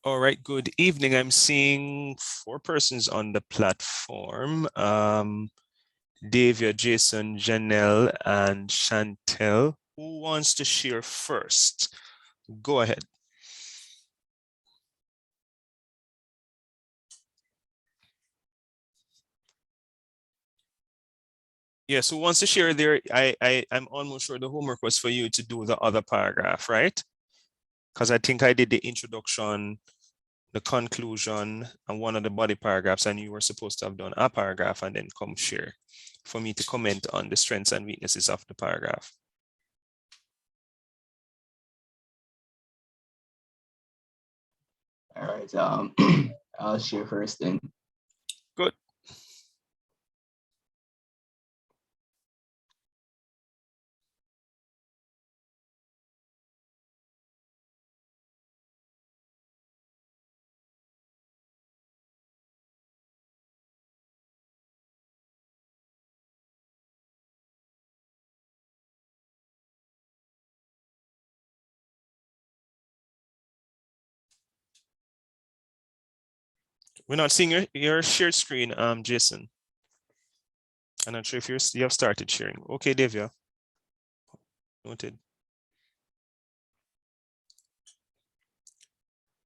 All right, good evening. I'm seeing 4 persons on the platform. Davia, Jason, Janelle, and Chantel. Who wants to share first? Go ahead. Yes, who wants to share there? I'm almost sure the homework was for you to do the other paragraph, right? Because I think I did the introduction, the conclusion, and one of the body paragraphs, and you were supposed to have done a paragraph and then come share for me to comment on the strengths and weaknesses of the paragraph. All right, I'll share first then. Good. We're not seeing your shared screen, Jason. I'm not sure if you have started sharing. Okay, Davia. Noted.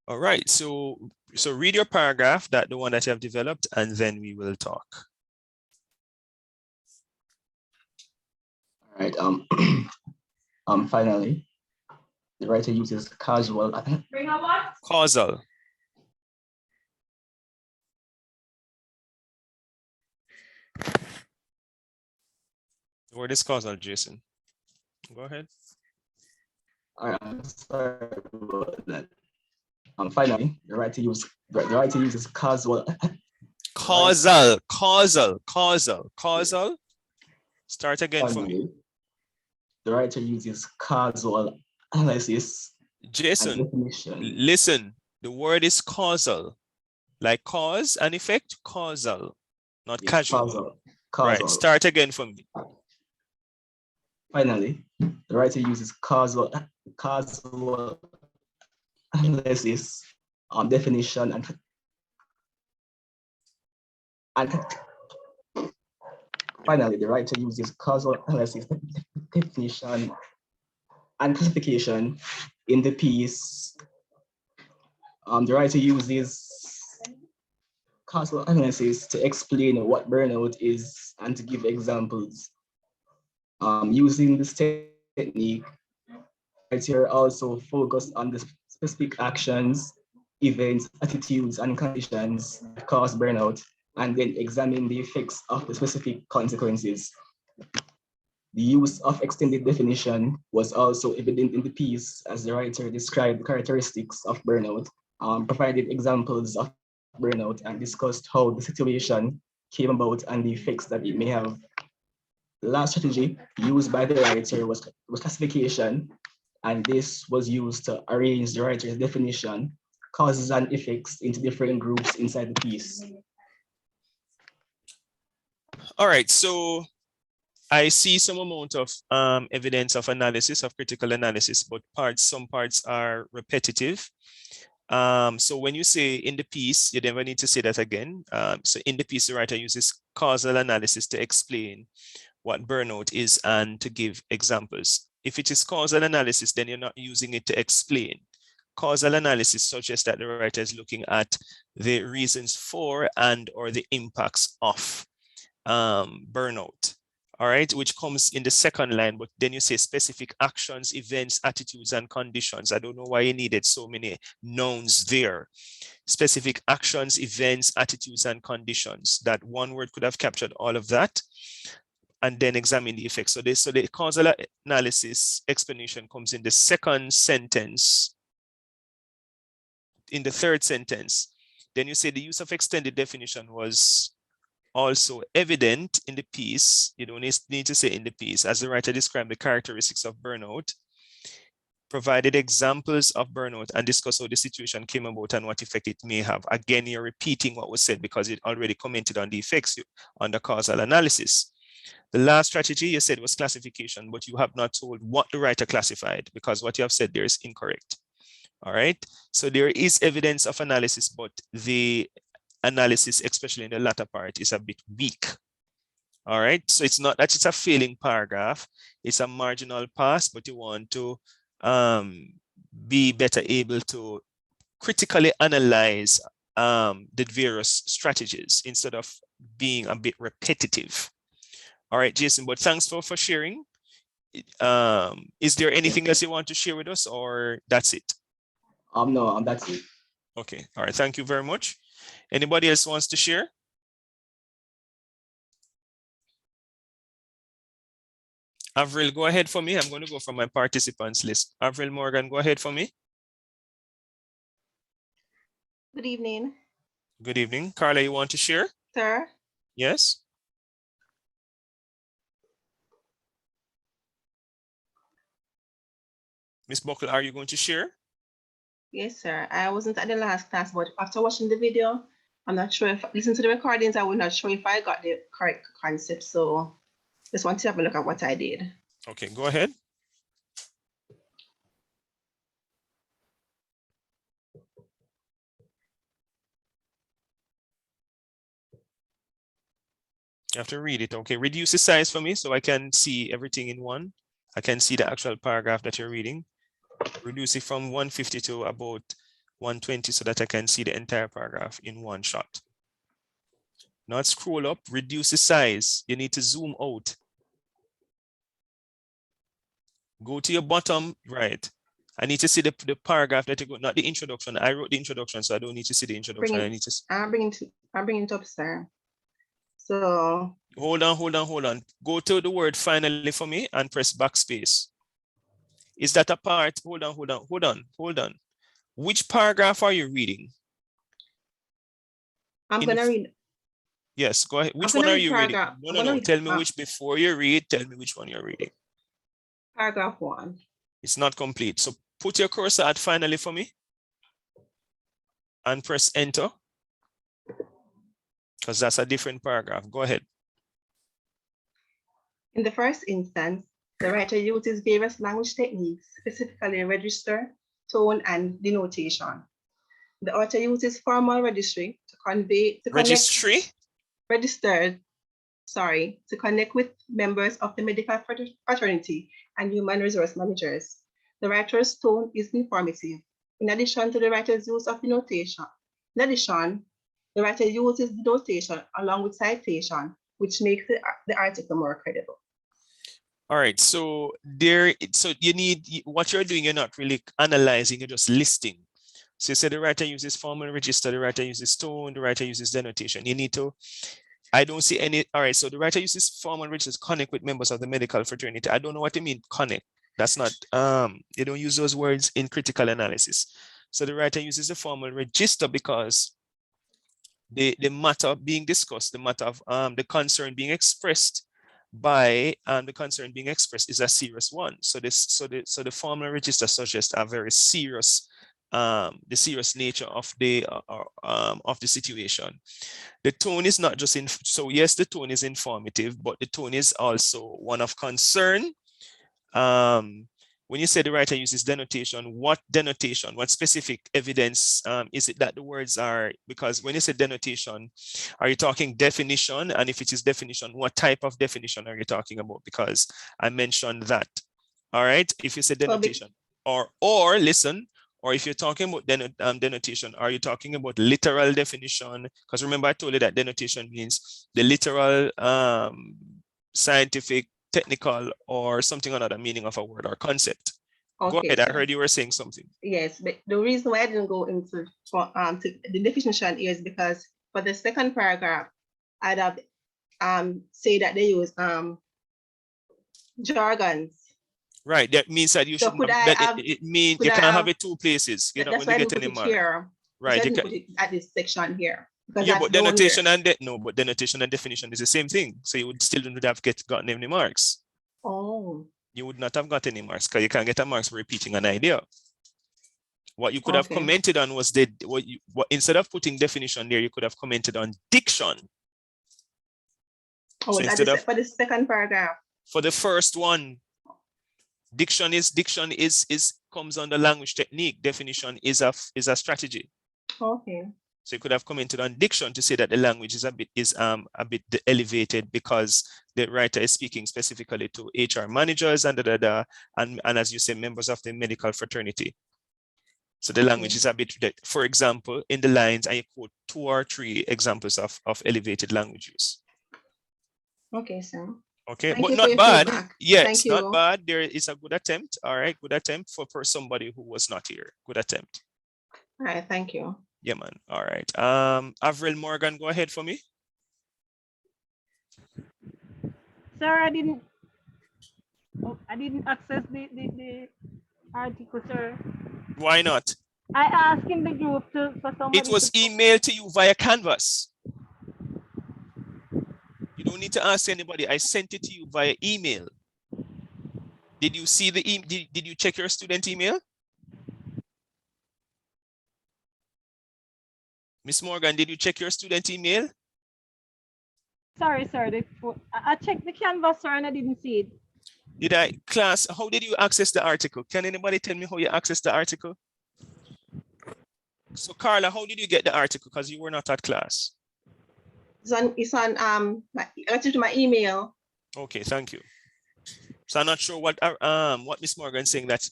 All right, so read your paragraph, the one that you have developed, and then we will talk. All right, finally, the writer uses causal. Bring up what? Causal. The word is causal, Jason. Go ahead. All right, I'm sorry about that. Finally, the writer uses causal. Causal. Start again for me. The writer uses causal analysis. Jason, listen. The word is causal, like cause and effect. Causal, not casual. Causal. Right. Start again for me. Finally, the writer uses causal analysis, definition, and finally, the writer uses causal analysis, definition, and classification in the piece. The writer uses causal analysis to explain what burnout is and to give examples. Using this technique, writer also focused on the specific actions, events, attitudes, and conditions that cause burnout, and then examine the effects of the specific consequences. The use of extended definition was also evident in the piece as the writer described the characteristics of burnout, provided examples of burnout, and discussed how the situation came about and the effects that it may have. The last strategy used by the writer was classification, and this was used to arrange the writer's definition, causes, and effects into different groups inside the piece. All right, so I see some amount of evidence of analysis, of critical analysis, but some parts are repetitive. So when you say in the piece, you never need to say that again. So in the piece, the writer uses causal analysis to explain what burnout is and to give examples. If it is causal analysis, then you're not using it to explain. Causal analysis suggests that the writer is looking at the reasons for and or the impacts of burnout. All right, which comes in the second line, but then you say specific actions, events, attitudes, and conditions. I don't know why you needed so many nouns there. Specific actions, events, attitudes, and conditions. That one word could have captured all of that, and then examine the effects. So the causal analysis explanation comes in the second sentence. In the third sentence, then you say the use of extended definition was also evident in the piece. You don't need to say in the piece, as the writer described the characteristics of burnout, provided examples of burnout, and discussed how the situation came about and what effect it may have. Again, you're repeating what was said because it already commented on the effects on the causal analysis. The last strategy you said was classification, but you have not told what the writer classified because what you have said there is incorrect. All right. So there is evidence of analysis, but the analysis, especially in the latter part, is a bit weak. All right. So it's not that it's a failing paragraph. It's a marginal pass, but you want to be better able to critically analyze the various strategies instead of being a bit repetitive. All right, Jason, but thanks for sharing. Is there anything else you want to share with us, or that's it? No, that's it. Okay, all right, thank you very much. Anybody else wants to share? Avril, go ahead for me. I'm going to go from my participants list. Avril Morgan, go ahead for me. Good evening. Good evening. Carla, you want to share? Sir? Yes. Miss Buckle, are you going to share? Yes, sir. I wasn't at the last class, but after watching the video, I'm not sure if listen to the recordings, I was not sure if I got the correct concept. So just want to have a look at what I did. Okay, go ahead. You have to read it. Okay, reduce the size for me so I can see everything in one. I can see the actual paragraph that you're reading. Reduce it from 150 to about 120 so that I can see the entire paragraph in one shot. Now scroll up, reduce the size. You need to zoom out. Go to your bottom right. I need to see the paragraph that you got, not the introduction. I wrote the introduction, so I don't need to see the introduction. I need to. I'm bringing it up, sir. So hold on. Go to the word finally for me and press backspace. Is that a part? Hold on. Which paragraph are you reading? I'm gonna read. Yes, go ahead. Which one are you reading? No. Tell me which before you read. Tell me which one you're reading. Paragraph 1. It's not complete. So put your cursor at finally for me and press enter, because that's a different paragraph. Go ahead. In the first instance, the writer uses various language techniques, specifically register, tone, and denotation. The author uses formal registry to connect with members of the medical fraternity and human resource managers. The writer's tone is informative. In addition to the writer's use of denotation, the writer uses denotation along with citation, which makes the article more credible. All right, so you need, what you're doing, you're not really analyzing, you're just listing. So you say the writer uses formal register, the writer uses tone, the writer uses denotation. You need to, I don't see any. All right, so the writer uses formal register, connect with members of the medical fraternity. I don't know what you mean, connect. That's not, you don't use those words in critical analysis. So the writer uses the formal register because the matter being discussed, the matter of the concern being expressed by the concern being expressed is a serious one. So the formal register suggests a very serious, the serious nature of the situation. The tone is not just so yes, the tone is informative, but the tone is also one of concern. When you say the writer uses denotation, what specific evidence is it that the words are, because when you say denotation, are you talking definition? And if it is definition, what type of definition are you talking about? Because I mentioned that. All right, if you say denotation, or listen, or if you're talking about denotation, are you talking about literal definition? Because remember I told you that denotation means the literal scientific, technical, or something another meaning of a word or concept. Okay, go ahead. I heard you were saying something. Yes, but the reason why I didn't go into to the definition is because for the second paragraph, I'd have say that they use jargons. Right, that means that you should it means you can't have it two places. You're not going to get any mark. Right, you can put it at this section here. Yeah, but denotation and but denotation and definition is the same thing. So you would still not have gotten any marks. Oh. You would not have got any marks because you can't get a marks for repeating an idea. What you could have commented on was instead of putting definition there, you could have commented on diction. Oh, so instead of for the second paragraph. For the first one, diction is comes under language technique. Definition is a strategy. Okay. So you could have commented on diction to say that the language is a bit elevated because the writer is speaking specifically to HR managers and and as you say, members of the medical fraternity. So the language is a bit, for example, in the lines, I quote 2 or 3 examples of elevated language use. Okay, sir. Okay, Thank but you for not your bad. feedback. Yes, Thank not you. bad. There is a good attempt. All right, good attempt for somebody who was not here. Good attempt. All right, thank you. Yeah, man. All right. Avril Morgan, go ahead for me. Sir, I didn't access the article, sir. Why not? I asked in the group for somebody. It was emailed to you via Canvas. You don't need to ask anybody. I sent it to you via email. Did you see the did you check your student email? Miss Morgan, did you check your student email? Sorry, sir. I checked the Canvas, sir, and I didn't see it. Did I, class, how did you access the article? Can anybody tell me how you accessed the article? So Carla, how did you get the article? Because you were not at class. It's on my email. Okay, thank you. So I'm not sure what Miss Morgan is saying, that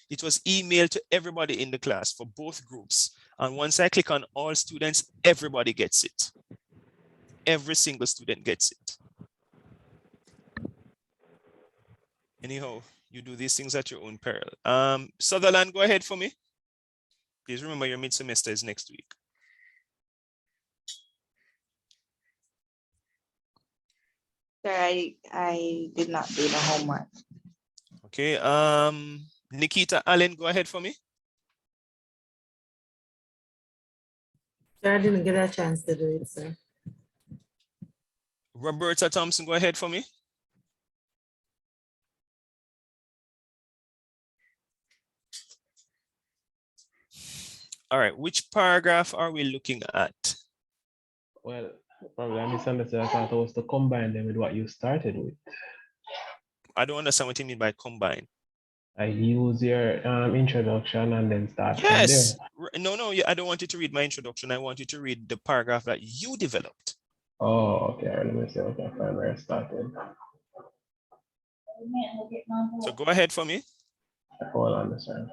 it was emailed to everybody in the class for both groups. And once I click on all students, everybody gets it. Every single student gets it. Anyhow, you do these things at your own peril. Sutherland, go ahead for me. Please remember your mid-semester is next week. Sir, I did not do the homework. Okay, Nikita Allen, go ahead for me. Sir, I didn't get a chance to do it, sir. Roberta Thompson, go ahead for me. All right, which paragraph are we looking at? Well, probably I misunderstood. I thought it was to combine them with what you started with. I don't understand what you mean by combine. I use your introduction and then start Yes. from there. No, I don't want you to read my introduction. I want you to read the paragraph that you developed. Oh, okay. Let me see. Okay, find where I started. So go ahead for me. Hold on, sir.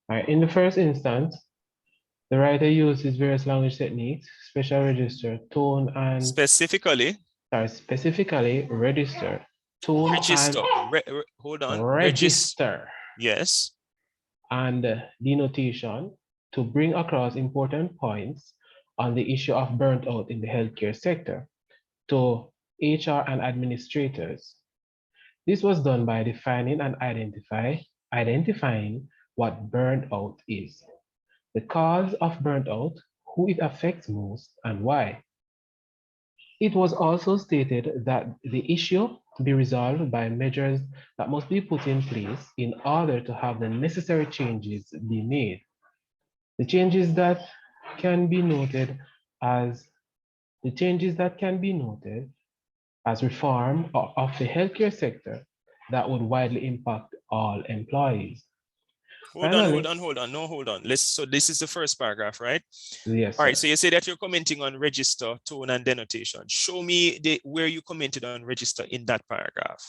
All right, in the first instance, the writer uses various language techniques, special register, tone, and Specifically register, tone, register. and Hold on. register, Yes. and denotation to bring across important points on the issue of burnt out in the healthcare sector to HR and administrators. This was done by defining and identifying what burnt out is, the cause of burnt out, who it affects most, and why. It was also stated that the issue be resolved by measures that must be put in place in order to have the necessary changes be made. The changes that can be noted as reform of the healthcare sector that would widely impact all employees. Hold on. No, hold on. So this is the first paragraph, right? Yes, All right, sir. so you say that you're commenting on register, tone, and denotation. Show me where you commented on register in that paragraph.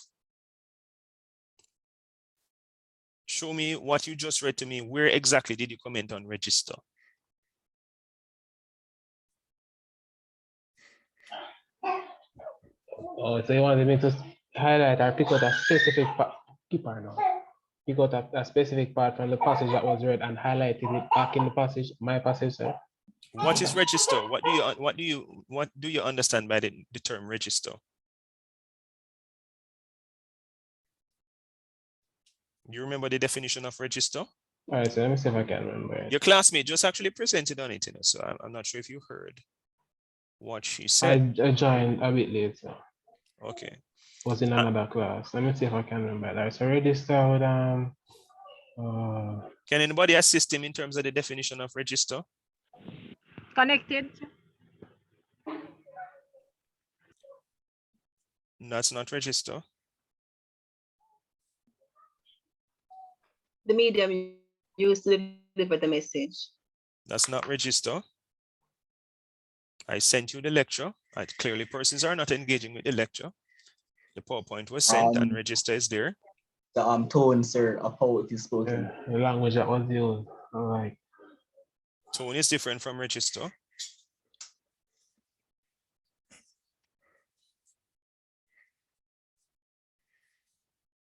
Show me what you just read to me. Where exactly did you comment on register? Oh, so you wanted me to highlight or pick out a specific part? Pick out a specific part from the passage that was read and highlighted it back in the passage, my passage, sir. What is register? What do you understand by the term register? You remember the definition of register? All right, so let me see if I can remember it. Your classmate just actually presented on it, so I'm not sure if you heard what she said. I joined a bit later. Okay. Was in another class. Let me see if I can remember that. So register with Can anybody assist him in terms of the definition of register? Connected. That's not register. The medium used to deliver the message. That's not register. I sent you the lecture. Clearly, persons are not engaging with the lecture. The PowerPoint was sent and register is there. The tone, sir, of how it is spoken. The language that was used. All right. Tone is different from register.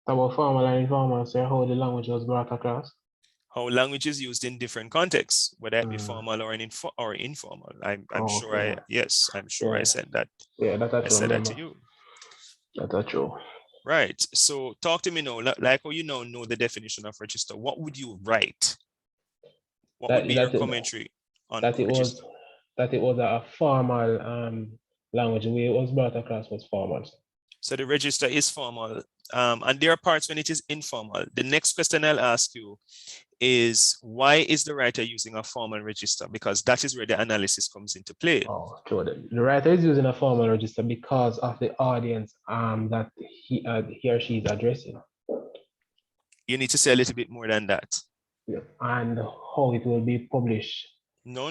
About formal and informal, sir, how the language was brought across. How language is used in different contexts, whether it be formal or informal. I'm sure okay. I'm sure I said that. Yeah, that's I true. said that to you. That's true. Right. So talk to me now, like how you now know the definition of register. What would you write? What would be your commentary on register? That it was a formal language. The way it was brought across was formal. So the register is formal, and there are parts when it is informal. The next question I'll ask you is, why is the writer using a formal register? Because that is where the analysis comes into play. Oh, true. The writer is using a formal register because of the audience that he or she is addressing. You need to say a little bit more than that. Yeah. And how it will be published. No.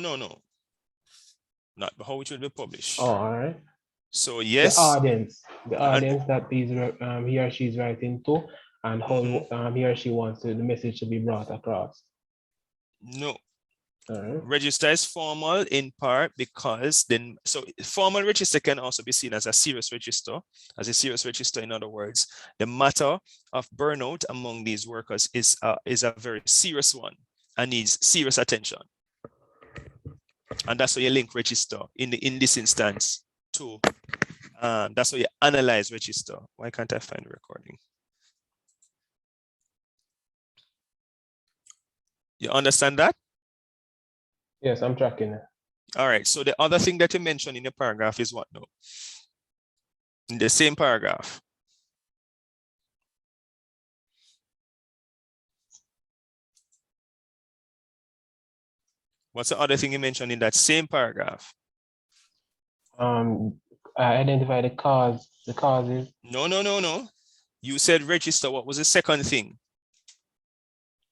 Not how it will be published. Oh, all right. So yes. The audience that he or she is writing to, and how he or she wants the message to be brought across. No. Right. Register is formal in part because so formal register can also be seen as a serious register. As a serious register, in other words, the matter of burnout among these workers is a very serious one and needs serious attention. And that's why you link register in this instance to that's why you analyze register. Why can't I find the recording? You understand that? Yes, I'm tracking it. All right. So the other thing that you mentioned in the paragraph is what now? In the same paragraph. What's the other thing you mentioned in that same paragraph? Identify the causes. No. You said register. What was the second thing?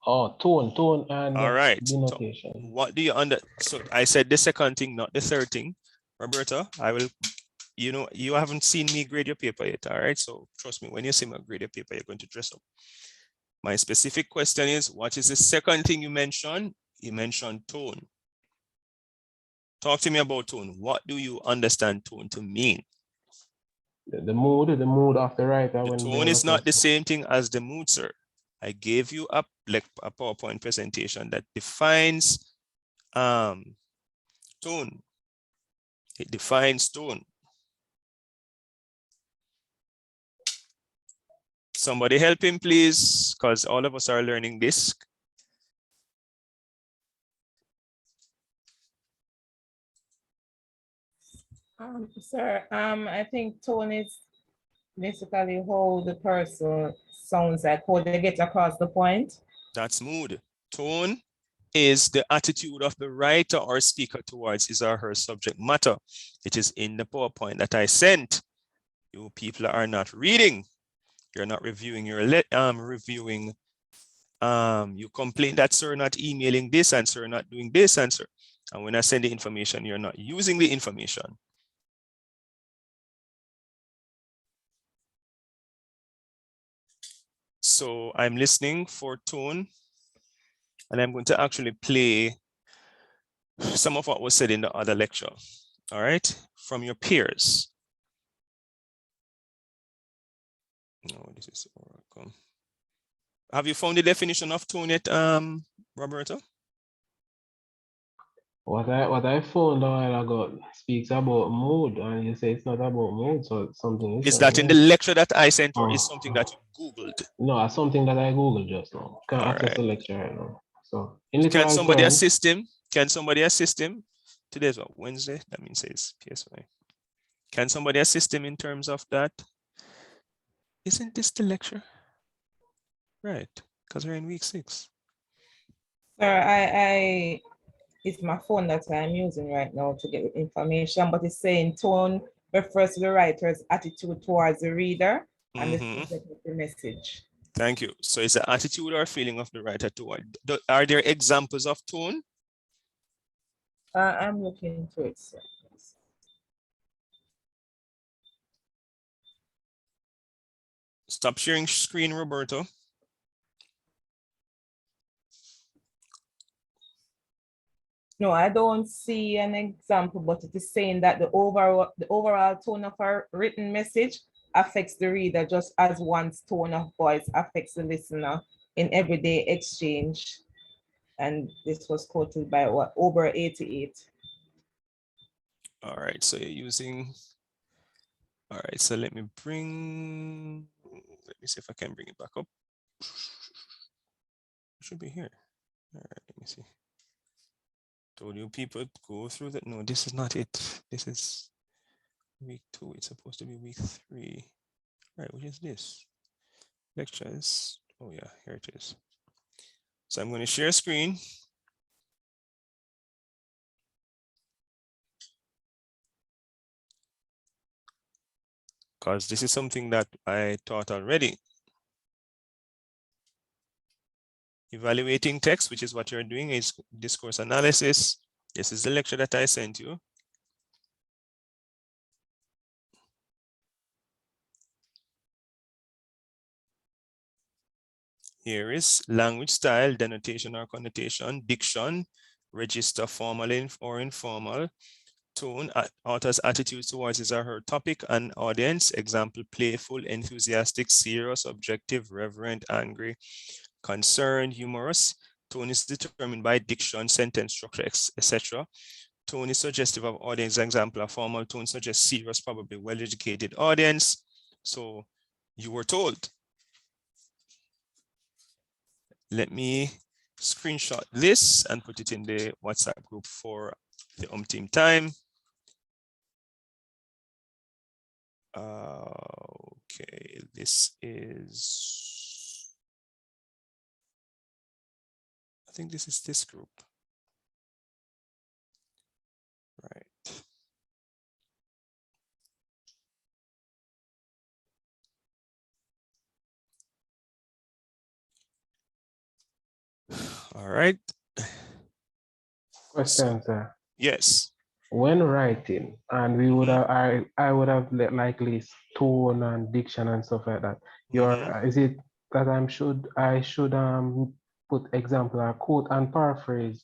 Oh, tone and all right. denotation. So what do you so I said the second thing, not the third thing. Roberta, I will, you haven't seen me grade your paper yet. All right. So trust me, when you see me grade your paper, you're going to dress up. My specific question is, what is the second thing you mentioned? You mentioned tone. Talk to me about tone. What do you understand tone to mean? The mood of the writer. The tone is not the same thing as the mood, sir. I gave you a PowerPoint presentation that defines tone. It defines tone. Somebody help him, please, because all of us are learning this. Sir, I think tone is basically how the person sounds, like how they get across the point. That's mood. Tone is the attitude of the writer or speaker towards his or her subject matter. It is in the PowerPoint that I sent. You people are not reading. You're not reviewing your you complain that sir not emailing this and sir not doing this and sir. And when I send the information, you're not using the information. So I'm listening for tone, and I'm going to actually play some of what was said in the other lecture, all right, from your peers. No, this is Oracle. Have you found the definition of tone yet, Roberto? What I found a while ago speaks about mood, and you say it's not about mood, so it's something. Is that in the lecture that I sent, or is something that you Googled? No, it's something that I Googled just now. Can't access the lecture right now. So in can somebody assist him? Can somebody assist him? Today's what, Wednesday? That means it's PSY. Can somebody assist him in terms of that? Isn't this the lecture? Right, because we're in week 6. Sir, it's my phone that I'm using right now to get information, but it's saying tone refers to the writer's attitude towards the reader and the subject of the message. Thank you. So it's the attitude or feeling of the writer toward. Are there examples of tone? I'm looking for it, sir. Stop sharing screen, Roberto. No, I don't see an example, but it is saying that the overall tone of a written message affects the reader just as one's tone of voice affects the listener in everyday exchange. And this was quoted by what, Ober 88. All right, so you're using, all right, so let me see if I can bring it back up. It should be here. All right, let me see. Told you people go through that. No, this is not it. This is week 2. It's supposed to be week 3. All right, which is this? Lectures. Oh yeah, here it is. So I'm going to share screen. Because this is something that I taught already. Evaluating text, which is what you're doing, is discourse analysis. This is the lecture that I sent you. Here is language style, denotation or connotation, diction, register, formal or informal, tone, author's attitude towards his or her topic and audience, example, playful, enthusiastic, serious, objective, reverent, angry, concerned, humorous. Tone is determined by diction, sentence structure, etc. Tone is suggestive of audience, example, a formal tone suggests serious, probably well-educated audience. So you were told. Let me screenshot this and put it in the WhatsApp group for the team time. Okay, this is, I think this is this group. Right. All right. Question, sir. Yes. When writing, and we would have, I would have likely tone and diction and stuff like that. Is it that I should put example or quote and paraphrase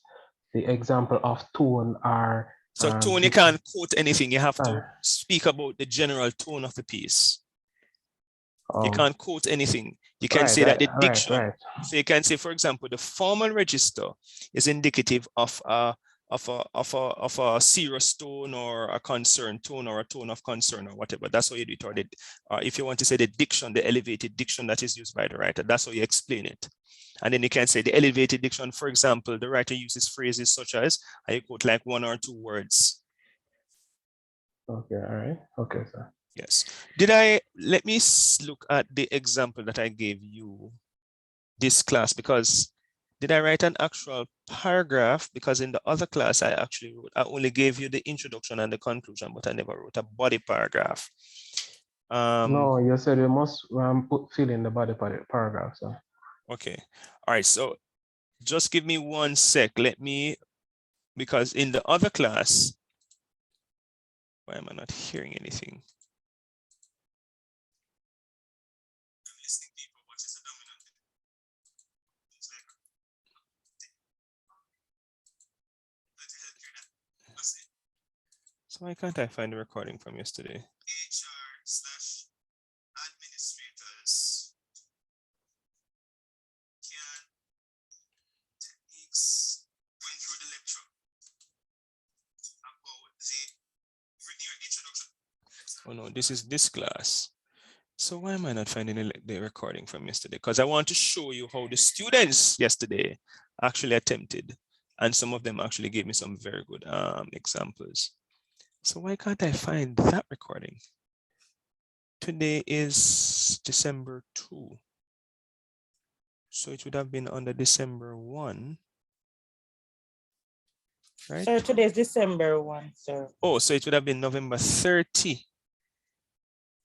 the example of tone or So tone, you can't quote anything. You have to speak about the general tone of the piece. You can't quote anything. You can say that the diction. So you can say, for example, the formal register is indicative of a serious tone or a concern tone or a tone of concern or whatever. That's how you do it. Or if you want to say the diction, the elevated diction that is used by the writer, that's how you explain it. And then you can say the elevated diction, for example, the writer uses phrases such as, I quote like 1 or 2 words. Okay, all right. Okay, sir. Yes. Let me look at the example that I gave you this class, because did I write an actual paragraph? Because in the other class I only gave you the introduction and the conclusion, but I never wrote a body paragraph. No, you said you must fill in the body paragraph, sir. Okay. All right. So just give me 1 sec. Because in the other class, why am I not hearing anything? So why can't I find the recording from yesterday? HR/administrators techniques going through the lecture about your introduction. Oh no, this is this class. So why am I not finding the recording from yesterday? Because I want to show you how the students yesterday actually attempted, and some of them actually gave me some very good examples. So why can't I find that recording? Today is December 2. So it would have been under December 1. right? Sir, today's December 1, sir. Oh, so it would have been November 30.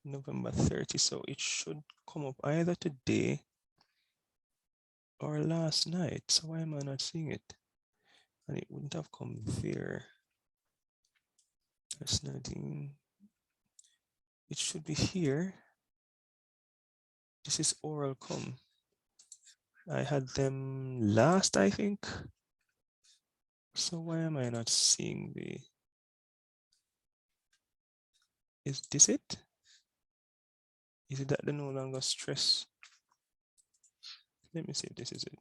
November 30. So it should come up either today or last night. So why am I not seeing it? And it wouldn't have come there. That's 19. It should be here. This is oral com. I had them last, I think. So why am I not seeing the, is this it? Is it that they no longer stress? Let me see if this is it.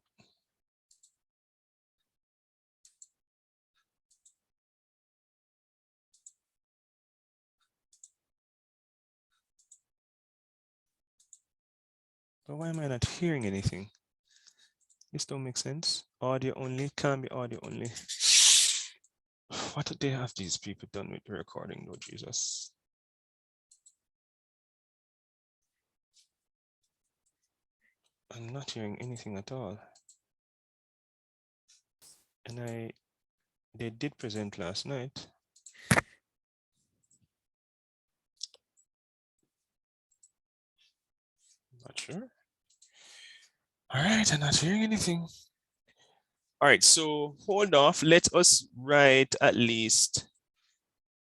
But why am I not hearing anything? This don't make sense. Audio only, can be audio only. What did they have these people done with the recording, Lord Jesus? I'm not hearing anything at all. And they did present last night. Not sure. All right, I'm not hearing anything. All right, so hold off. Let us write at least.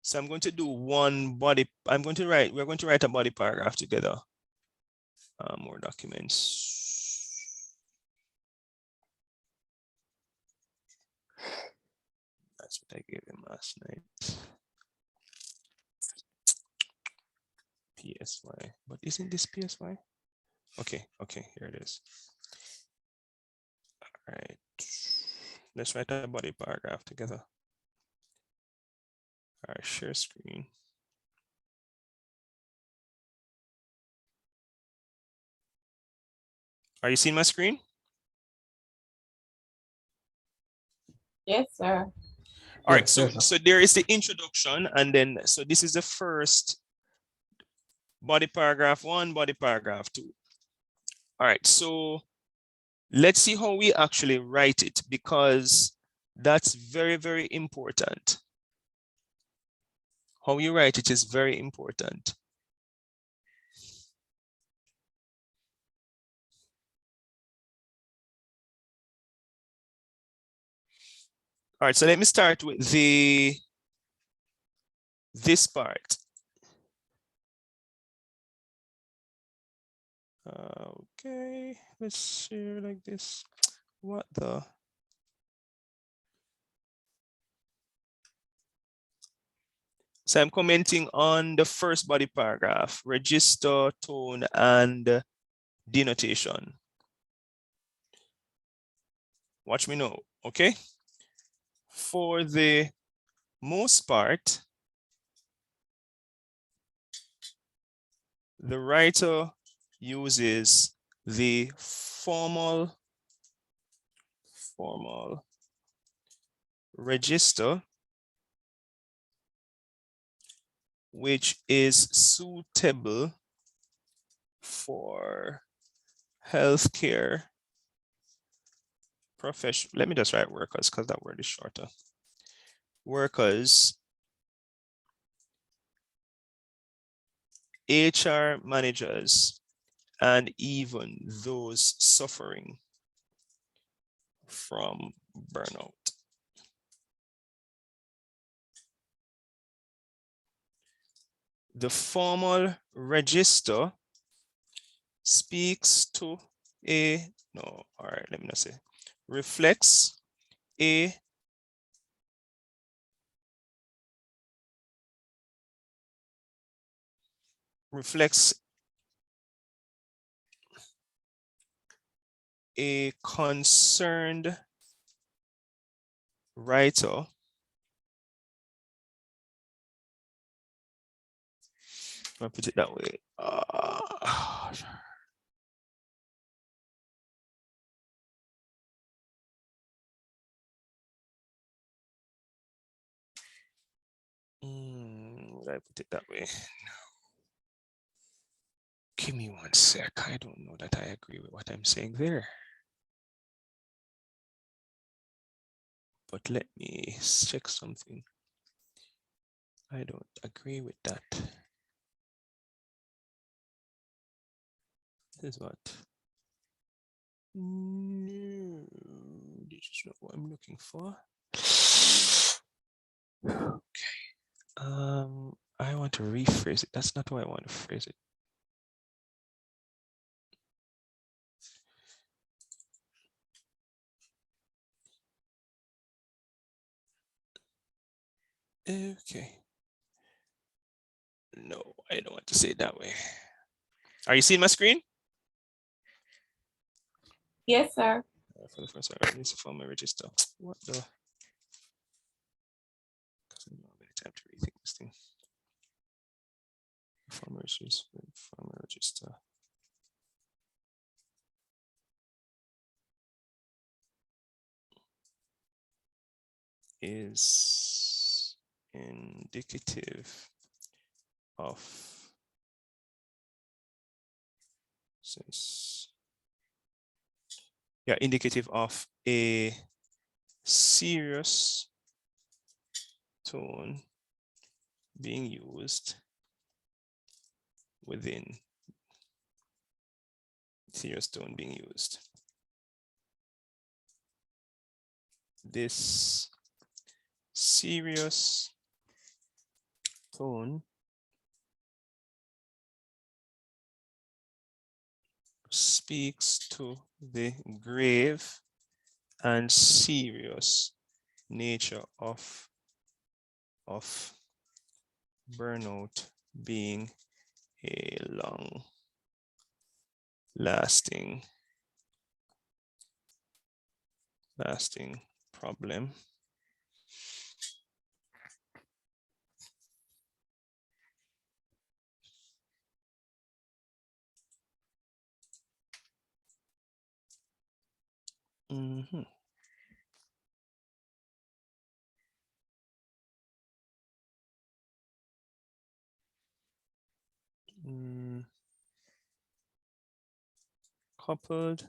So I'm going to do one body. We're going to write a body paragraph together. More documents. That's what I gave them last night. PSY, but isn't this PSY? Okay, here it is. All right, let's write a body paragraph together. All right, share screen. Are you seeing my screen? Yes, sir. All right, Yes, so yes, sir. there is the introduction, and then so this is the first body paragraph 1, body paragraph 2. All right, so let's see how we actually write it, because that's very, very important. How you write it is very important. All right, so let me start with this part. Okay, let's share like this. What the? So I'm commenting on the first body paragraph, register, tone, and denotation. Watch me now, okay? For the most part, the writer uses the formal register, which is suitable for healthcare profession. Let me just write workers, because that word is shorter. Workers, HR managers, and even those suffering from burnout. The formal register speaks to reflects a concerned writer I put it that way. Would I put it that way? Give me one sec. I don't know that I agree with what I'm saying there. But let me check something. I don't agree with that. This is what? No, this is not what I'm looking for. Okay. I want to rephrase it. That's not how I want to phrase it. Okay. No, I don't want to say it that way. Are you seeing my screen? Yes, sir. For the first time, I need to form my register. What the? Because I don't have any time to rethink this thing. Form a register. Is indicative of indicative of a serious tone being used within serious tone being used. This serious tone speaks to the grave and serious nature of burnout being a lasting problem. Coupled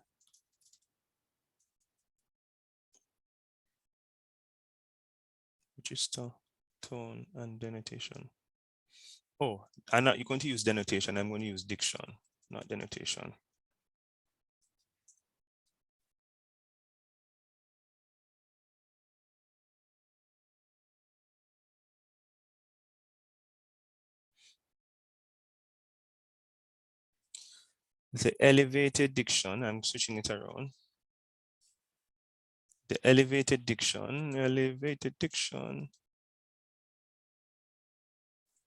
register, tone, and denotation. Oh, I'm not going to use denotation. I'm going to use diction, not denotation. The elevated diction, I'm switching it around. The elevated diction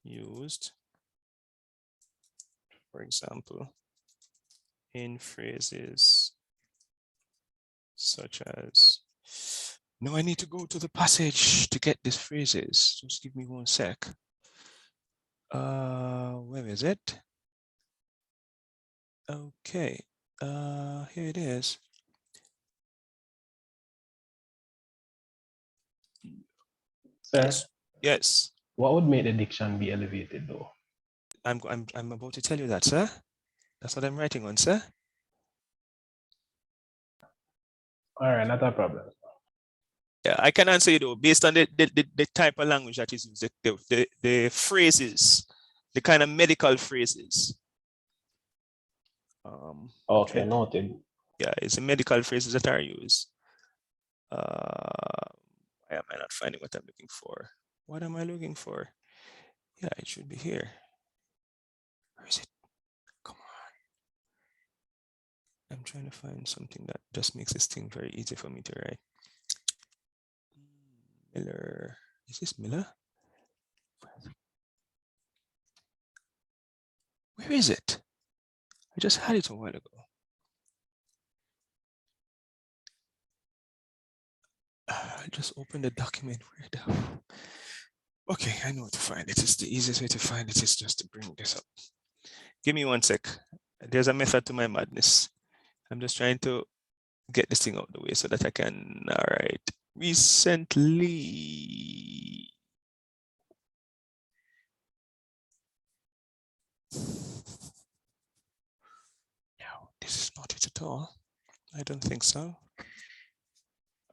used, for example, in phrases such as, no, I need to go to the passage to get these phrases. Just give me one sec. Where is it? Okay, here it is. Sir, Yes. what would make the diction be elevated though? I'm about to tell you that, sir. That's what I'm writing on, sir. All right, not a problem. Yeah, I can answer you though, based on the type of language that is used, the phrases, the kind of medical phrases. Okay, noted. Yeah, it's the medical phrases that are used. Why am I not finding what I'm looking for? What am I looking for? Yeah, it should be here. Where is it? Come on. I'm trying to find something that just makes this thing very easy for me to write. Miller. Is this Miller? Where is it? I just had it a while ago. I just opened the document. Where the hell? Okay, I know where to find it. It's the easiest way to find it is just to bring this up. Give me one sec. There's a method to my madness. I'm just trying to get this thing out of the way so that I can, all right. Recently. No, this is not it at all. I don't think so.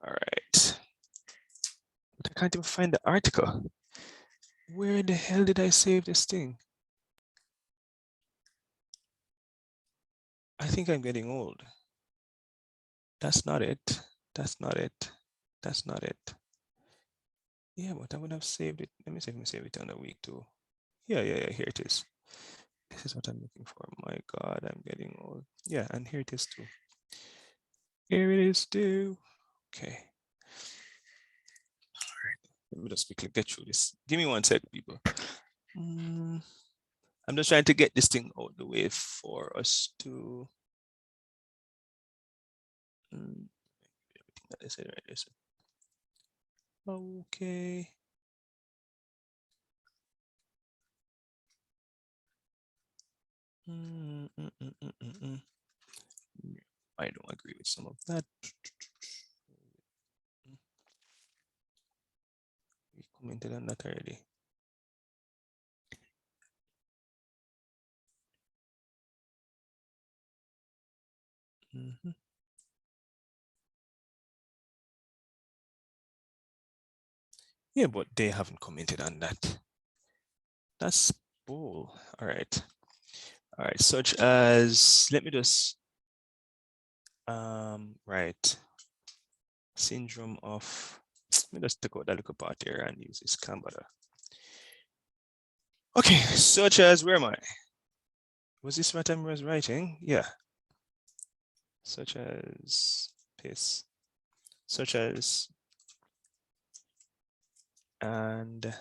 All right. can't even find the article. Where the hell did I save this thing? I think I'm getting old. That's not it. That's not it. That's not it. Yeah, but I would have saved it. Let me see if I can save it on the week too. Yeah, here it is. This is what I'm looking for. My God, I'm getting old. Yeah, and here it is too. Here it is too. Okay. All right. Let me just quickly get through this. Give me 1 sec, people. I'm just trying to get this thing out the way for us to. Everything that I said right there. Okay. I don't agree with some of that. We commented on that already. Yeah, but they haven't commented on that. That's bull. All right. All right. Such as, let me just, right. Syndrome of, let me just take out that little part here and use this Canva. Okay. Such as, where am I? Was this what I was writing? Yeah. Such as this. Such as, and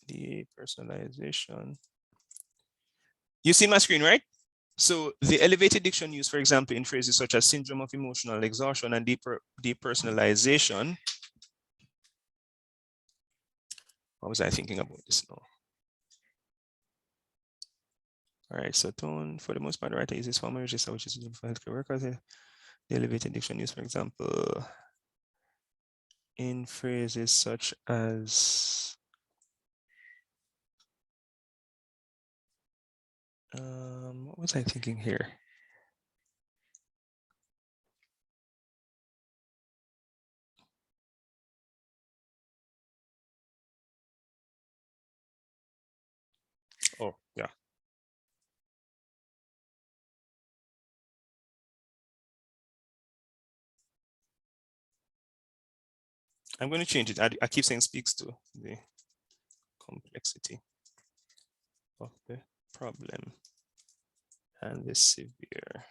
the personalization. You see my screen, right? So the elevated diction used, for example, in phrases such as syndrome of emotional exhaustion and depersonalization. What was I thinking about this now? All right, so tone, for the most part, the writer uses formal register, which is used for healthcare workers. The elevated diction used, for example, in phrases such as what was I thinking here? Oh, yeah. I'm going to change it. I keep saying speaks to the complexity of the problem and the severe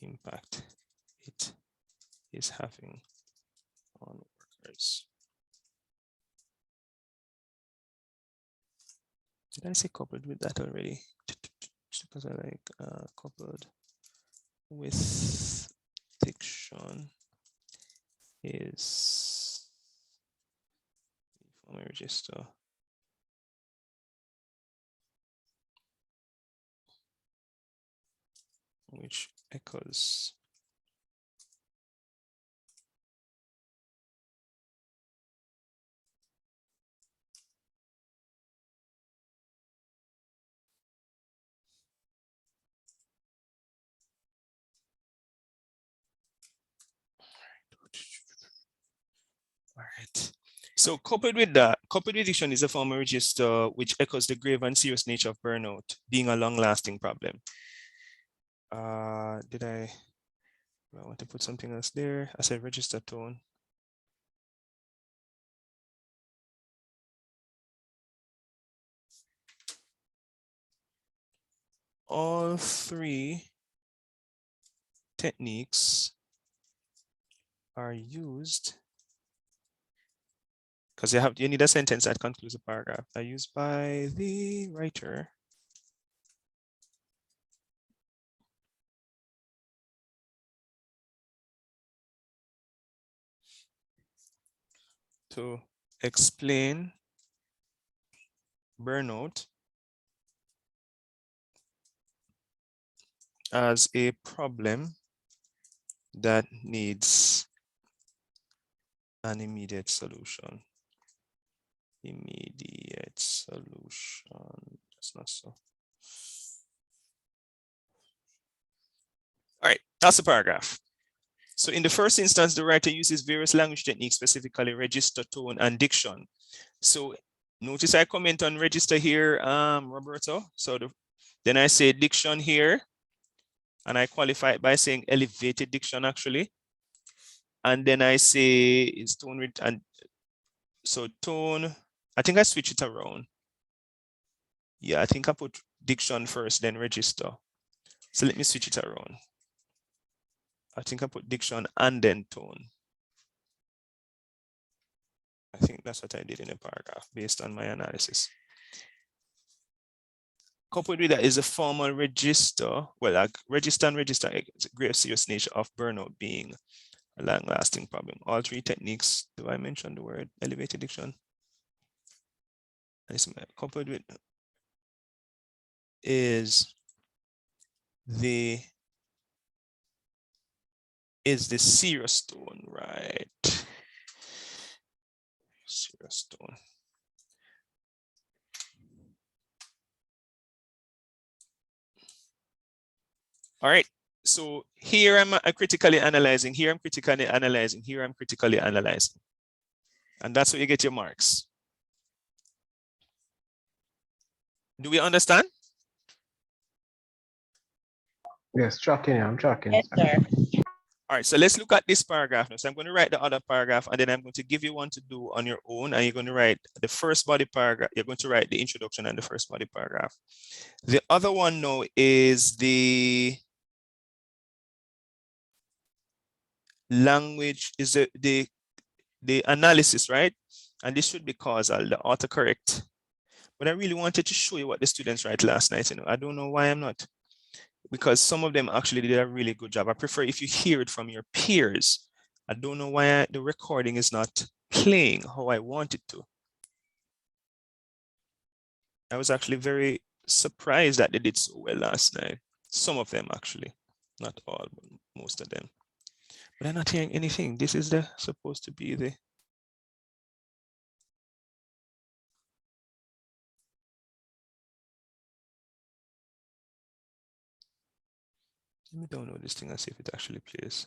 impact it is having on workers. Did I say coupled with that already? Because I like coupled with diction is formal register. Which echoes all right. So coupled with that, coupled with diction is a formal register which echoes the grave and serious nature of burnout being a long-lasting problem. Do I want to put something else there? I said register tone. All three techniques are used because you need a sentence that concludes a paragraph. Are used by the writer to explain burnout as a problem that needs an immediate solution. Immediate solution. That's not so. All right, that's the paragraph. So in the first instance, the writer uses various language techniques, specifically register, tone, and diction. So notice I comment on register here, Roberto. So then I say diction here, and I qualify it by saying elevated diction actually. And then I say is tone and so tone, I think I switch it around. Yeah, I think I put diction first, then register. So let me switch it around. I think I put diction and then tone. I think that's what I did in a paragraph based on my analysis. Coupled with that is a formal register. Well, like register and register, it's a grave serious nature of burnout being a long-lasting problem. All three techniques, do I mention the word elevated diction? Coupled with is the serious tone, right? Serious tone. All right. So here I'm critically analyzing, here I'm critically analyzing, here I'm critically analyzing. And that's where you get your marks. Do we understand? Yes, tracking. I'm tracking. Yes, sir. All right, so let's look at this paragraph now. So I'm going to write the other paragraph, and then I'm going to give you one to do on your own, and you're going to write the first body paragraph. You're going to write the introduction and the first body paragraph. The other one now is the language, is the analysis, right? And this should be causal, the autocorrect. But I really wanted to show you what the students write last night. You know, I don't know why I'm not, because some of them actually did a really good job. I prefer if you hear it from your peers. I don't know why the recording is not playing how I want it to. I was actually very surprised that they did so well last night. Some of them actually, not all, but most of them. But I'm not hearing anything. This is supposed to be the. Let me download this thing and see if it actually plays.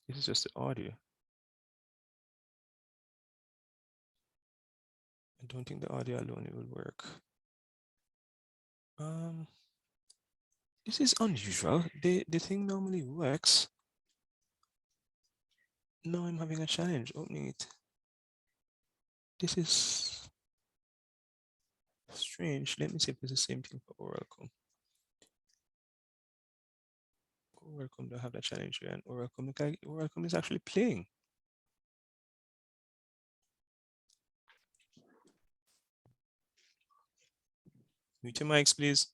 This is just the audio. I don't think the audio alone it will work. This is unusual. The thing normally works. Now I'm having a challenge opening it. This is strange. Let me see if it's the same thing for Oralcom. Oralcom don't have that challenge here, and Oralcom is actually playing. Mute your mics, please.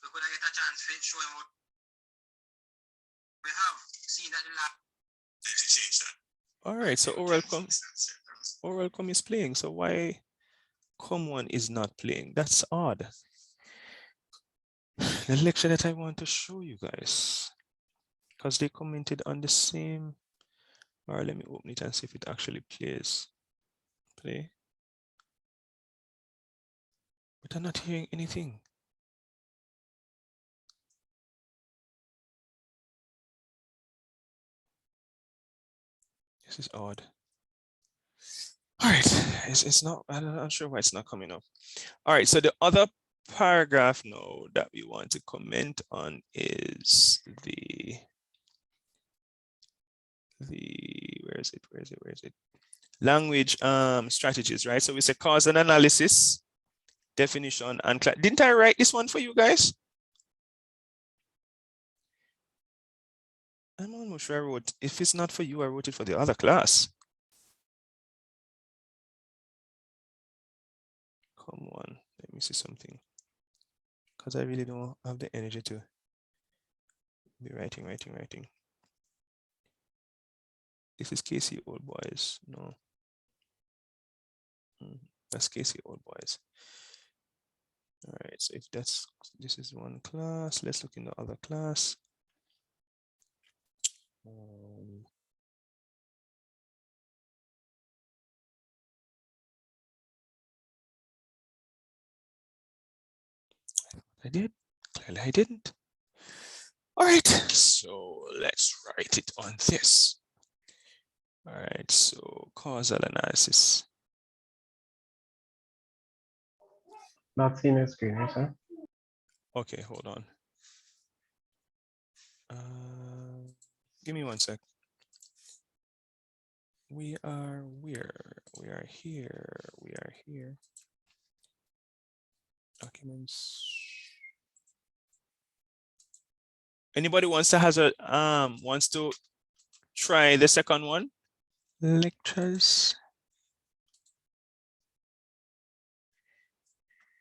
Could I get a chance to show him what we have seen that the lab to change that? All right, so Oralcom is playing. So why COM ONE is not playing? That's odd. The lecture that I want to show you guys, because they commented on the same. All right, let me open it and see if it actually plays. Play. But I'm not hearing anything. This is odd. All right, it's not, I'm not sure why it's not coming up. All right, so the other paragraph now that we want to comment on is the where is it? Language strategies, right? So we say causal analysis, definition, and didn't I write this one for you guys? I'm almost sure I wrote, if it's not for you, I wrote it for the other class. Come on, let me see something. Because I really don't have the energy to be writing. This is Casey Old Boys. No. That's Casey Old Boys. All right, so if this is one class, let's look in the other class. I did. Clearly I didn't. All right, so let's write it on this. All right, so causal analysis. Not seeing your screen, yes, sir. Okay, hold on. Give me 1 sec. We are where? We are here. We are here. Documents. Anybody wants to try the second one? Lectures.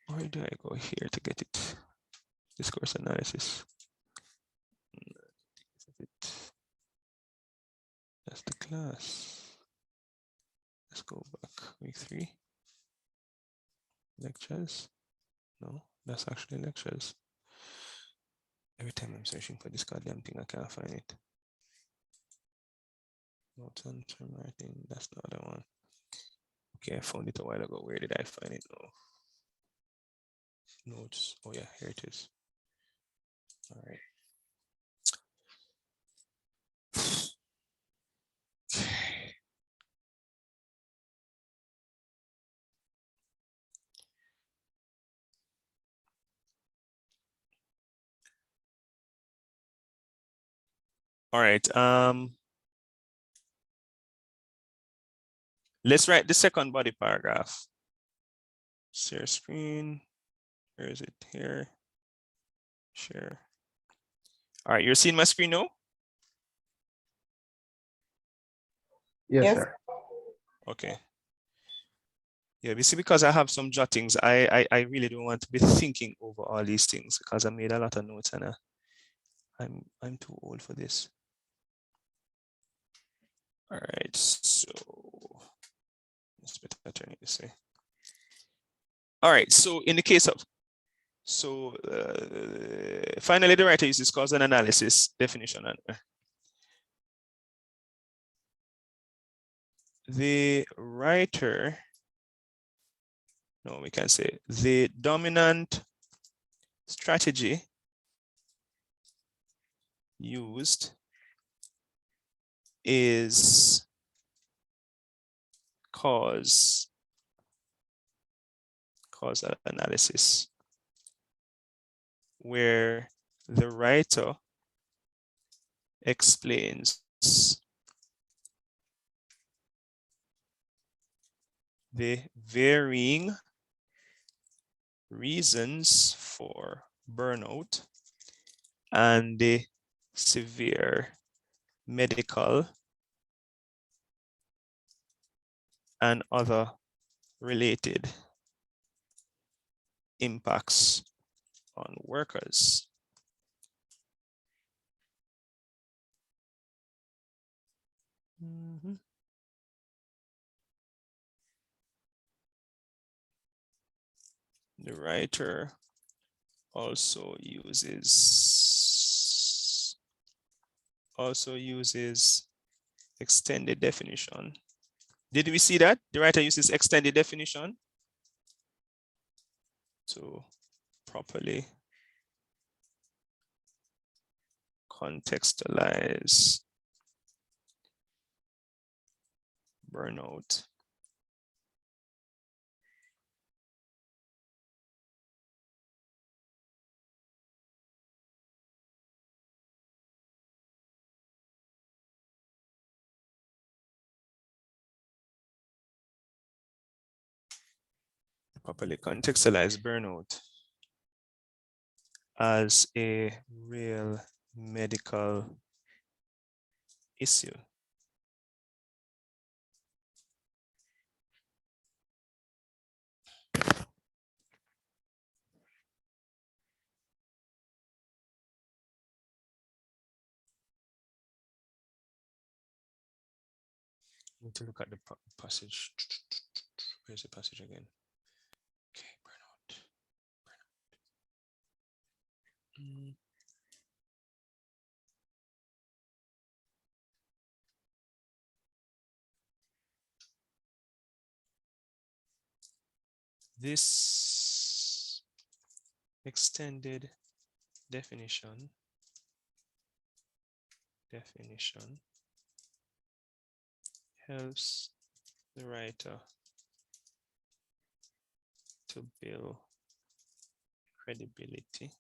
Where do I go here to get it? Discourse analysis. That's the class. Let's go back. Week 3. Lectures. No, that's actually lectures. Every time I'm searching for this goddamn thing, I can't find it. Notes on term writing. That's the other one. Okay, I found it a while ago. Where did I find it? Oh. Notes. Oh yeah, here it is. All right. All right. Let's write the second body paragraph. Share screen. Where is it? Here. Share. All right, you're seeing my screen now? Yes, Yes. sir. Okay. Yeah, you see, because I have some jottings, I really don't want to be thinking over all these things because I made a lot of notes and I'm too old for this. All right, so let's better turn it this way. All right, so in the case of, finally the writer uses causal analysis definition. The writer, no, we can say the dominant strategy used is causal analysis, where the writer explains the varying reasons for burnout and the severe medical and other related impacts on workers. The writer also uses extended definition. Did we see that? The writer uses extended definition to properly contextualize burnout. Properly contextualize burnout as a real medical issue. Need to look at the passage. Where's the passage again? Okay, burnout. This extended definition helps the writer to build credibility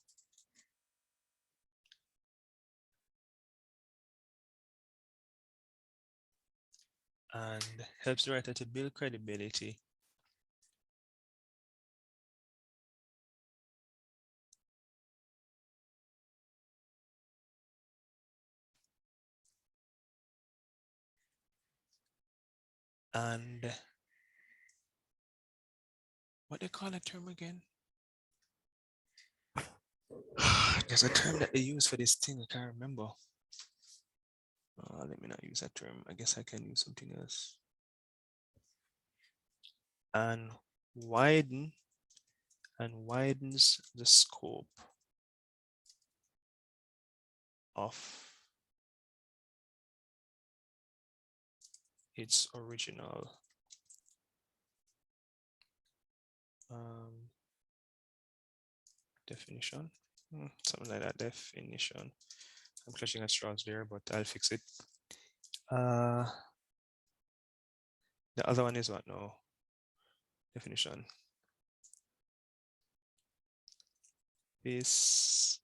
and what they call that term again? There's a term that they use for this thing. I can't remember. Let me not use that term. I guess I can use something else. And widens the scope of its original definition. Something like that, definition. I'm clutching at straws there, but I'll fix it. The other one is what now? Definition. This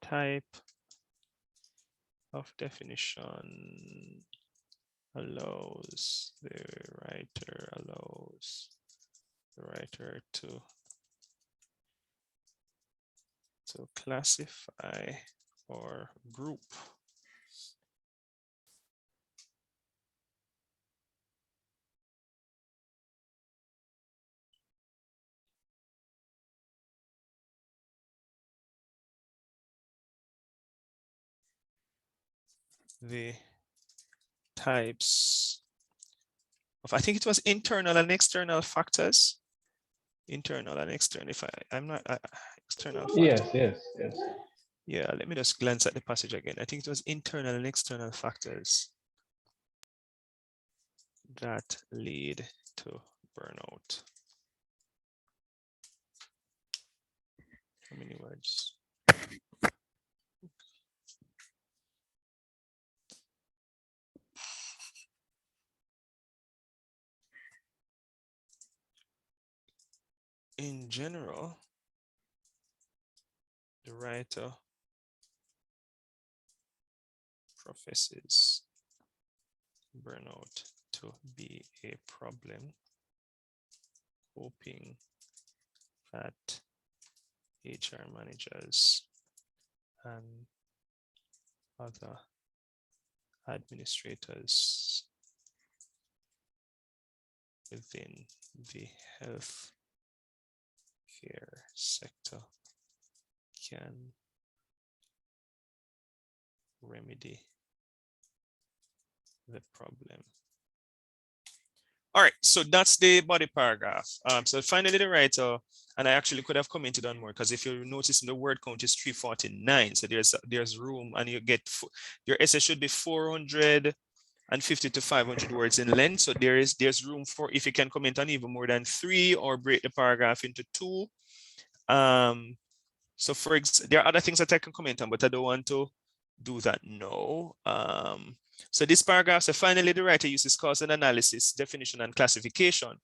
type of definition allows the writer to classify or group the types of, I think it was internal and external factors. Internal and external, if I'm not external factors. Yes. Yeah, let me just glance at the passage again. I think it was internal and external factors that lead to burnout. How many words? In general, the writer professes burnout to be a problem, hoping that HR managers and other administrators within the health care sector can remedy the problem. All right, so that's the body paragraph. So finally the writer, and I actually could have commented on more, because if you notice, the word count is 349, so there's room, and you get, your essay should be 450 to 500 words in length, so there's room for, if you can comment on even more than 3 or break the paragraph into 2. So there are other things that I can comment on, but I don't want to do that now. So this paragraph, so finally the writer uses causal analysis, definition, and classification.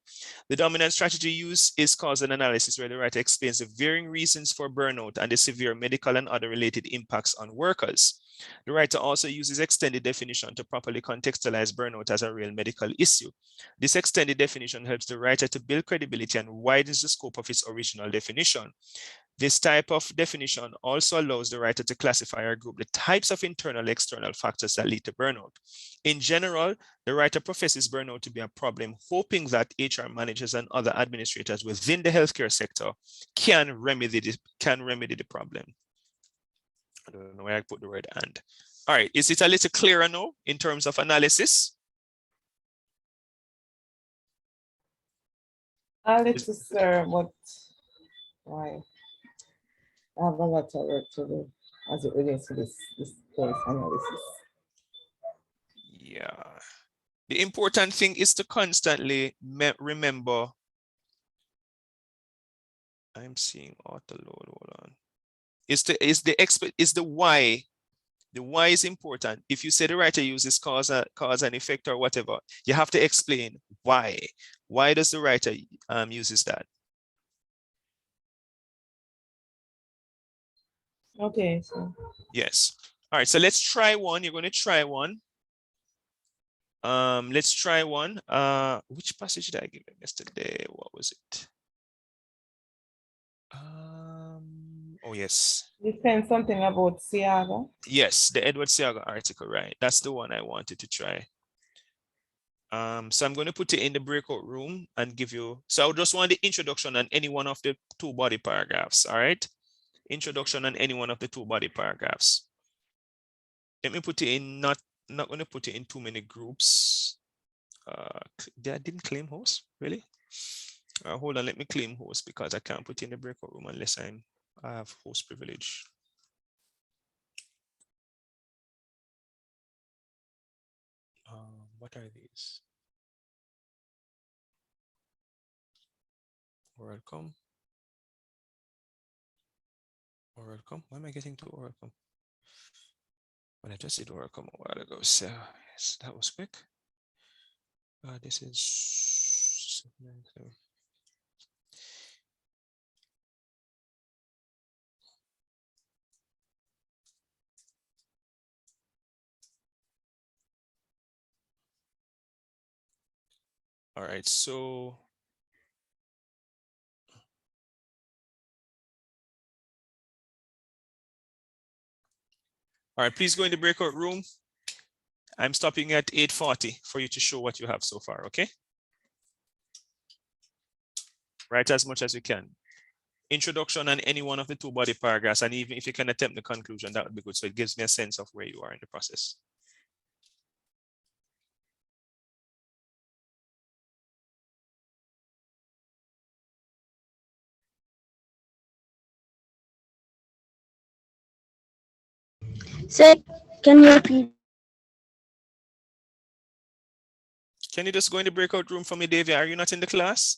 The dominant strategy used is causal analysis, where the writer explains the varying reasons for burnout and the severe medical and other related impacts on workers. The writer also uses extended definition to properly contextualize burnout as a real medical issue. This extended definition helps the writer to build credibility and widens the scope of its original definition. This type of definition also allows the writer to classify or group the types of internal and external factors that lead to burnout. In general, the writer professes burnout to be a problem, hoping that HR managers and other administrators within the healthcare sector can remedy the problem. I don't know where I put the word "and." All right, is it a little clearer now in terms of analysis? A little, sir, but why? I have a lot of work to do as it relates to this case analysis. Yeah. The important thing is to constantly remember I'm seeing auto load. Hold on. Is the why? The why is important. If you say the writer uses cause and effect or whatever, you have to explain why. Why does the writer uses that? Okay, so Yes. All right. So let's try one. You're going to try one. Let's try one. Which passage did I give him yesterday? What was it? Oh yes. you said something about Siaga. Yes, the Edward Siaga article, right? That's the one I wanted to try. So I'm going to put it in the breakout room and give you, so I just want the introduction on any one of the two body paragraphs, all right? Introduction on any one of the two body paragraphs. Let me put it in, not going to put it in too many groups. I didn't claim host, really? Hold on, let me claim host because I can't put it in the breakout room unless I have host privilege. What are these? Welcome. Welcome. Why am I getting to welcome? When I just did welcome a while ago. So yes, that was quick. This is all right. So all right, please go in the breakout room. I'm stopping at 8:40 for you to show what you have so far, okay? Write as much as you can. Introduction on any one of the two body paragraphs, and even if you can attempt the conclusion, that would be good. So it gives me a sense of where you are in the process. Sir, can you repeat? Can you just go in the breakout room for me, Davey? Are you not in the class?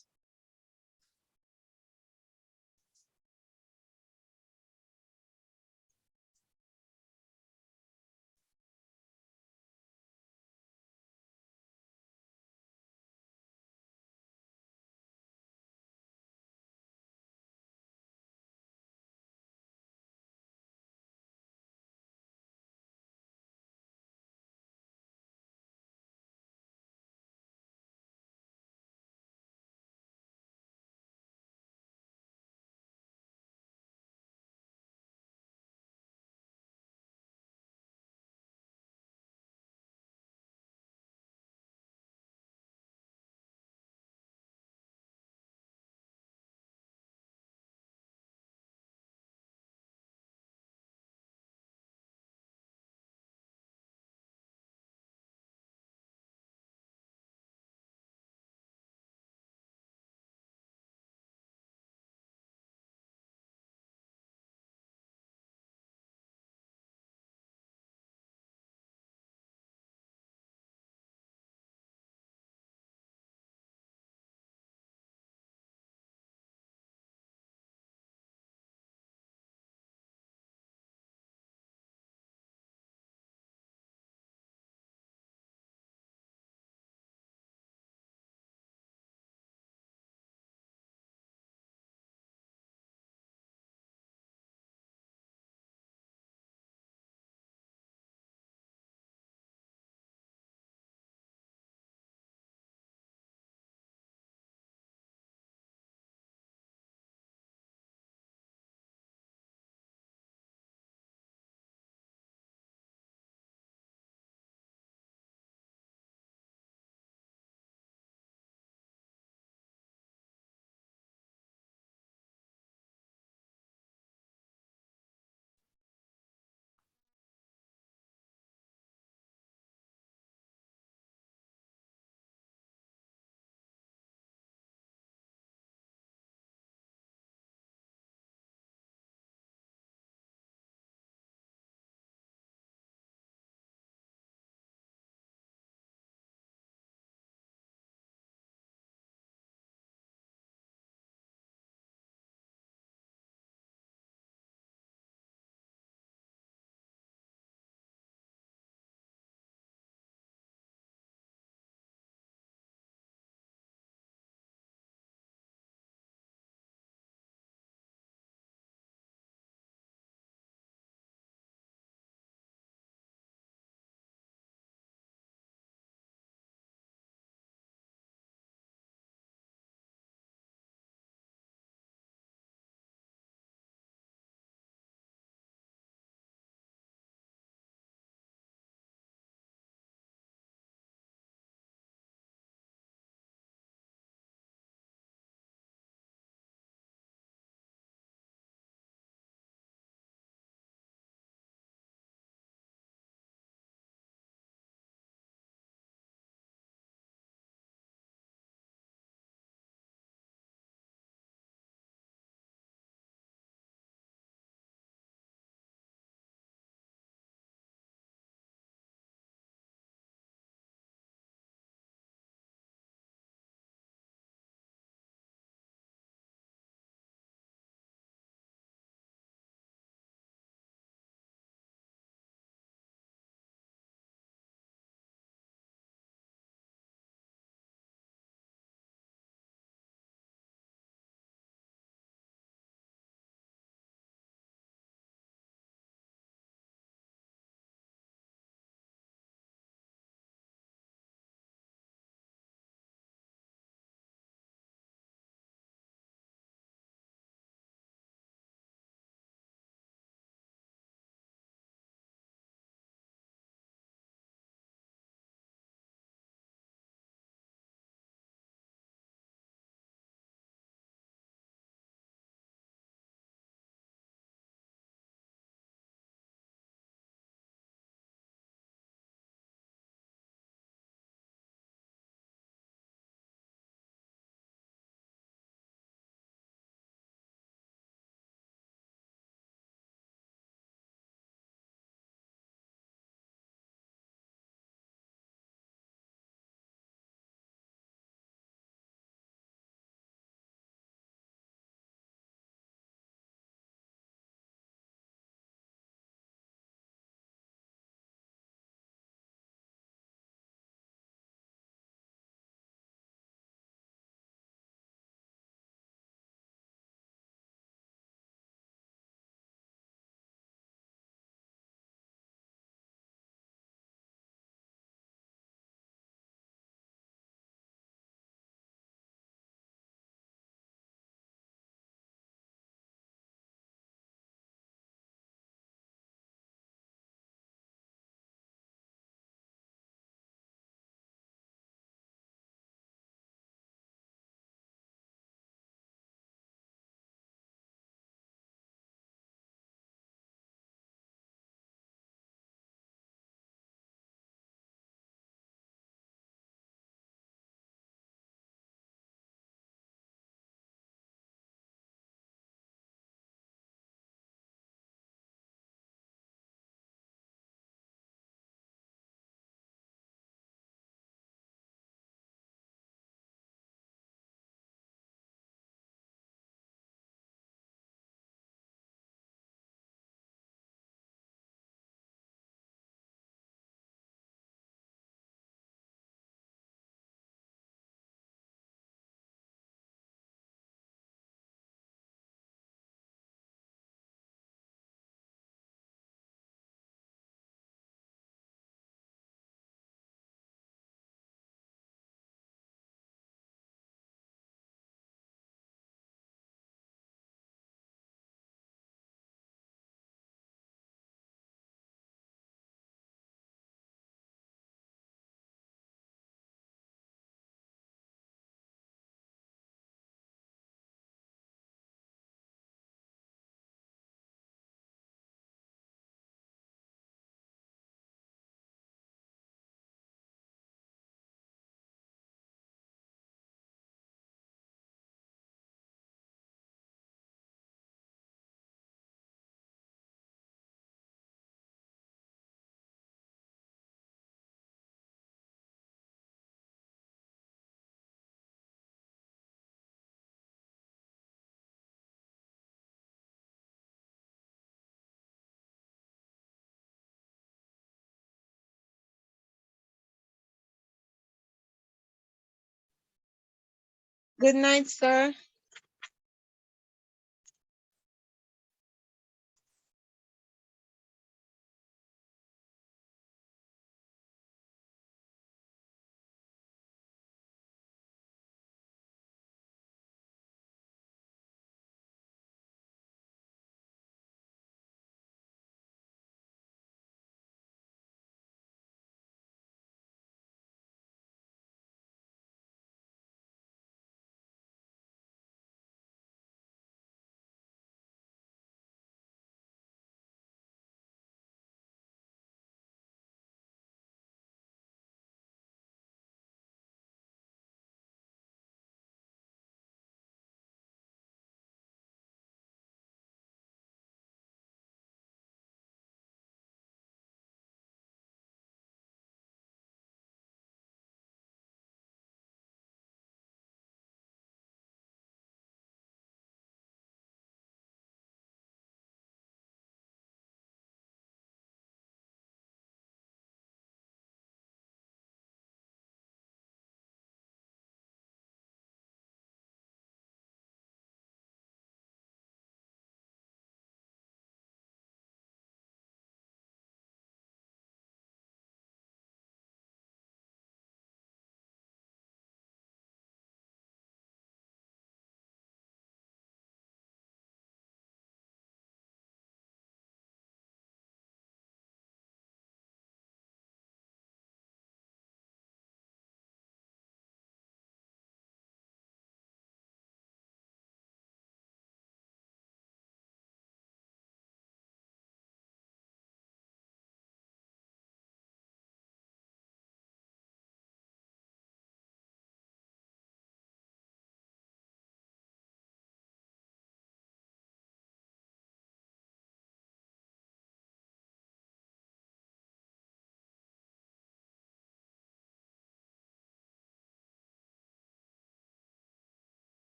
Good night, sir.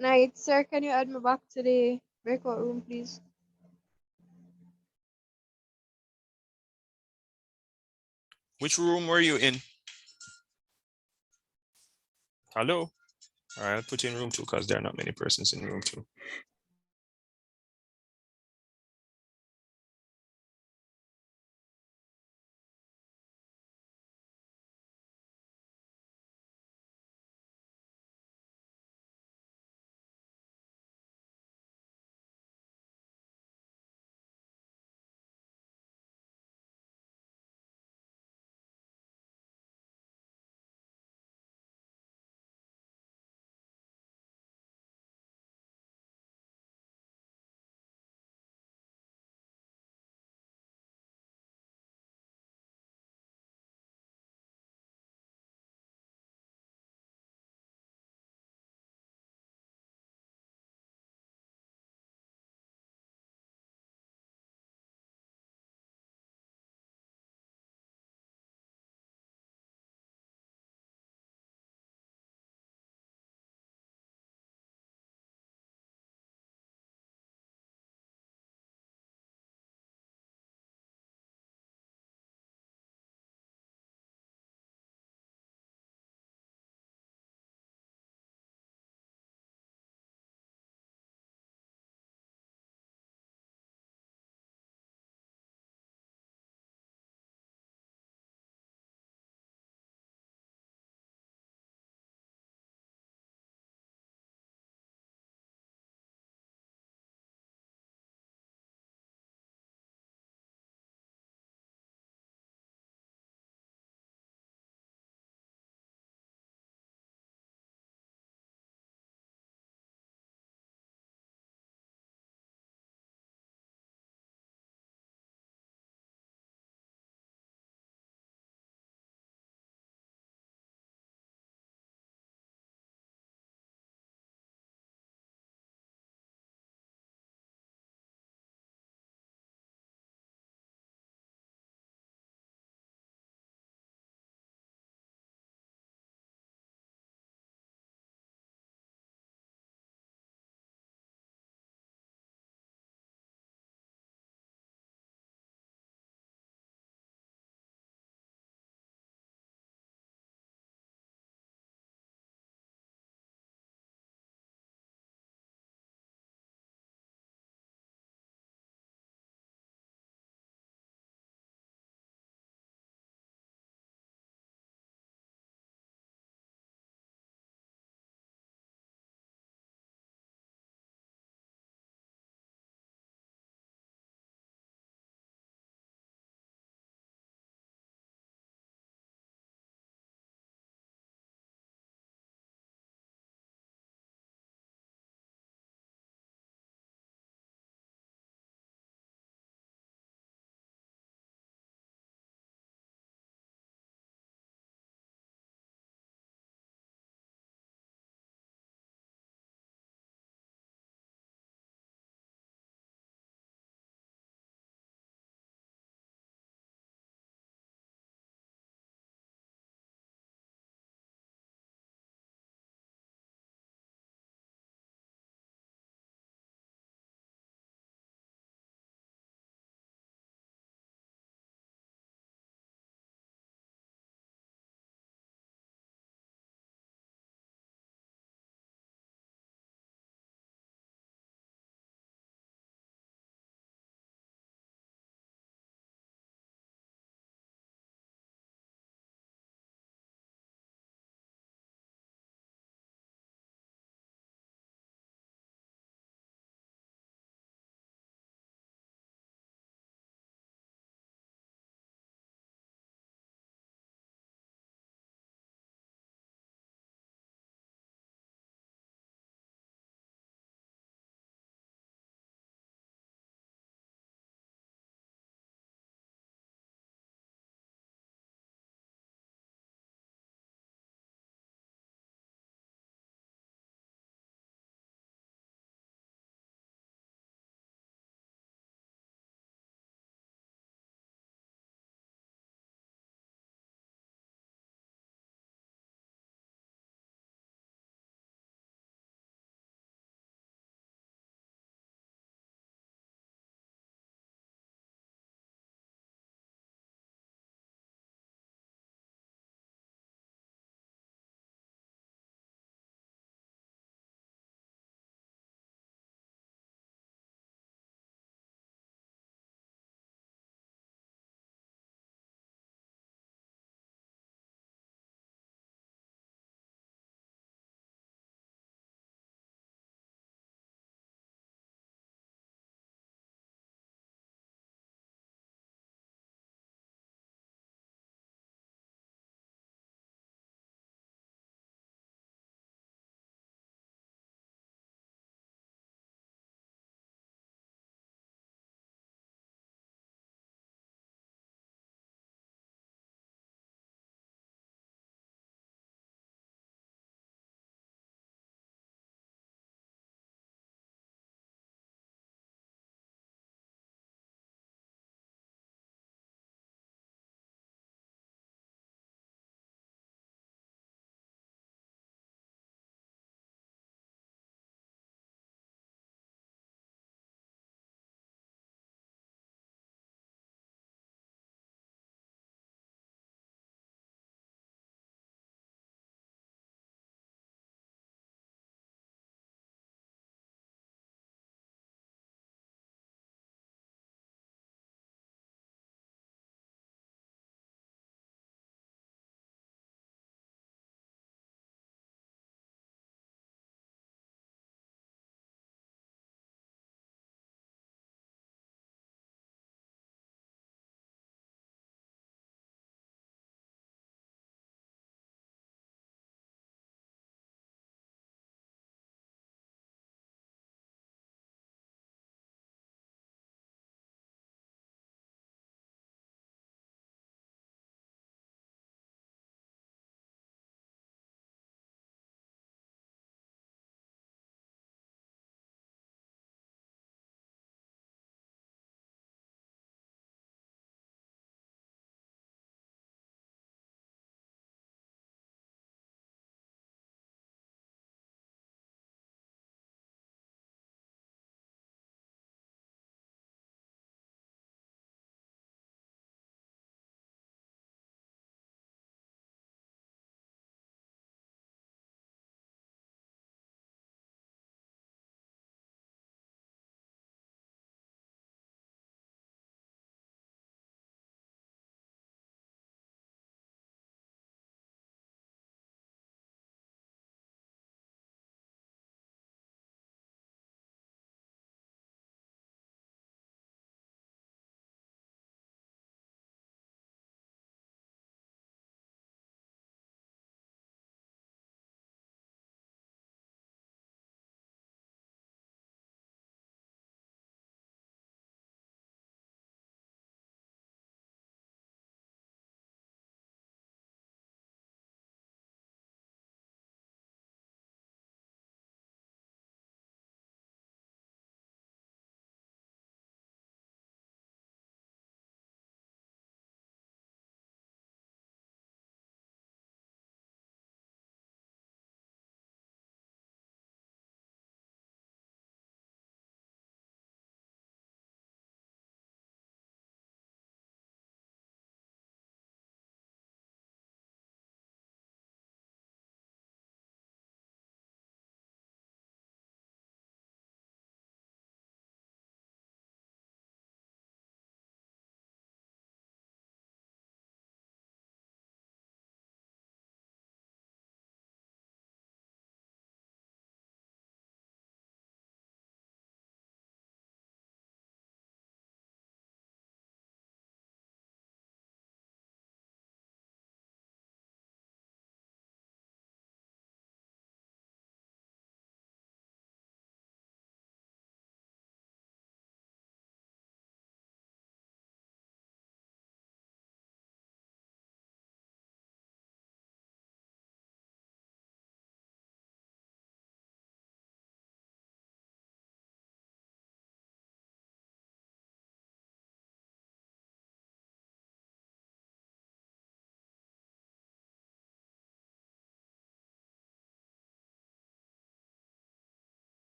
Night, sir. Can you add me back to the breakout room, please? Which room were you in? Hello? All right, I'll put you in room 2 because there are not many persons in room 2.